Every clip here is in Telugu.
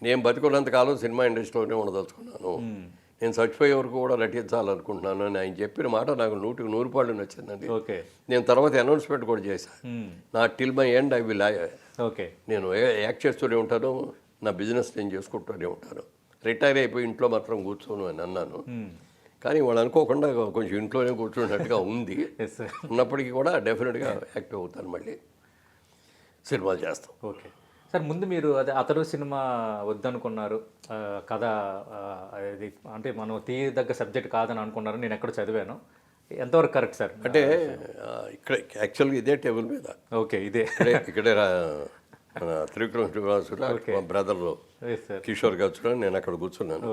నేను బతికున్నంత కాలం సినిమా ఇండస్ట్రీలోనే ఉండదలుచుకున్నాను, నేను చచ్చిపోయే వరకు కూడా నటించాలనుకుంటున్నాను అని ఆయన చెప్పిన మాట నాకు 100% నచ్చిందండి. నేను తర్వాత అనౌన్స్మెంట్ కూడా చేశాను, నా till my end I will నేను యాక్ట్ చేస్తూనే ఉంటాను, నా బిజినెస్ నేను చేసుకుంటూనే ఉంటాను, రిటైర్ అయిపోయి ఇంట్లో మాత్రం కూర్చోను అని అన్నాను. కానీ వాళ్ళు అనుకోకుండా కొంచెం ఇంట్లోనే కూర్చున్నట్టుగా ఉంది. ఉన్నప్పటికీ కూడా డెఫినెట్గా యాక్టివ్ అవుతాను, మళ్ళీ సినిమాలు చేస్తాం. ఓకే సార్, ముందు మీరు అదే అతడు సినిమా వద్దనుకున్నారు, కథ అది అంటే మనం తీయదగ్గ సబ్జెక్ట్ కాదని అనుకున్నారు, నేను ఎక్కడ చదివాను, ఎంతవరకు కరెక్ట్ సార్? అంటే ఇక్కడ యాక్చువల్గా ఇదే టేబుల్ మీద, ఓకే ఇదే ఇక్కడే త్రివిక్రమ్ శ్రీనివాసుడు మా బ్రదర్ కిషోర్ గారు నేను అక్కడ కూర్చున్నాను.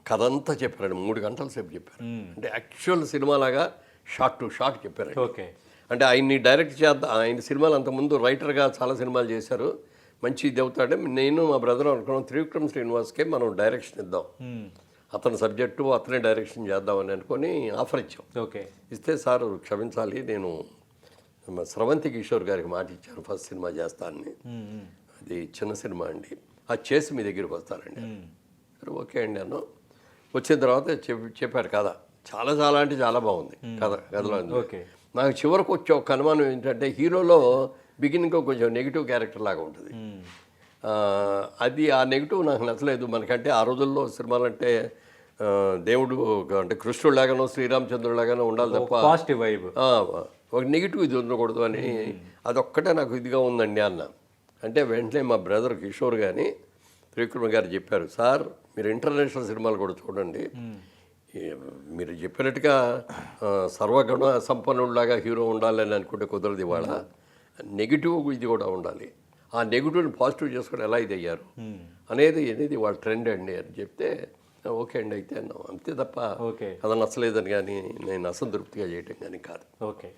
కథ అంతా చెప్పారండి, 3 గంటల సేపు చెప్పారు. అంటే యాక్చువల్ సినిమాలాగా షార్ట్ టు షార్ట్ చెప్పారు. ఓకే, అంటే ఆయన్ని డైరెక్ట్ చేద్దాం, ఆయన సినిమాలు అంతకుముందు రైటర్గా చాలా సినిమాలు చేశారు, మంచి ఇది అవుతాడు. నేను మా బ్రదర్ అనుకున్నాం త్రివిక్రమ్ శ్రీనివాస్కే మనం డైరెక్షన్ ఇద్దాం, అతని సబ్జెక్టు అతనే డైరెక్షన్ చేద్దామని అనుకొని ఆఫర్ ఇచ్చాం. ఓకే, ఇస్తే సార్ క్షమించాలి, నేను స్రవంతి కిషోర్ గారికి మాట ఇచ్చాను ఫస్ట్ సినిమా చేస్తానని, అది చిన్న సినిమా అండి, అది చేసి మీ దగ్గరికి వస్తానండి. సరే ఓకే అండి అన్న. వచ్చిన తర్వాత చెప్పారు కథ, చాలా చాలా అంటే చాలా బాగుంది కథలో. నాకు చివరికి వచ్చే ఒక అనుమానం ఏంటంటే హీరోలో బిగినింగ్ కొంచెం నెగిటివ్ క్యారెక్టర్ లాగా ఉంటుంది, అది ఆ నెగిటివ్ నాకు నచ్చలేదు. మనకంటే ఆ రోజుల్లో సినిమాలు అంటే దేవుడు అంటే కృష్ణుడు లాగానో శ్రీరామచంద్రుడు లాగానో ఉండాలి తప్ప పాజిటివ్ వైబ్, ఒక నెగిటివ్ ఇది ఉండకూడదు అని అదొక్కటే నాకు ఇదిగా ఉందండి అన్న. అంటే వెంటనే మా బ్రదర్ కిషోర్ కానీ త్రివిక్రమ్ గారు చెప్పారు, సార్ మీరు ఇంటర్నేషనల్ సినిమాలు కూడా చూడండి, మీరు చెప్పినట్టుగా సర్వగుణ సంపన్నుడిలాగా హీరో ఉండాలని అనుకుంటే కుదరదు, ఇవాళ నెగిటివ్ ఇది కూడా ఉండాలి, ఆ నెగిటివ్ని పాజిటివ్ చేసుకుని ఎలా ఇది అయ్యారు అనేది వాళ్ళ ట్రెండ్ అండి అని చెప్తే ఓకే అండి అయితే అన్నాం, అంతే తప్ప అది నచ్చలేదని కానీ నేను అసంతృప్తిగా చేయటం కానీ కాదు. ఓకే.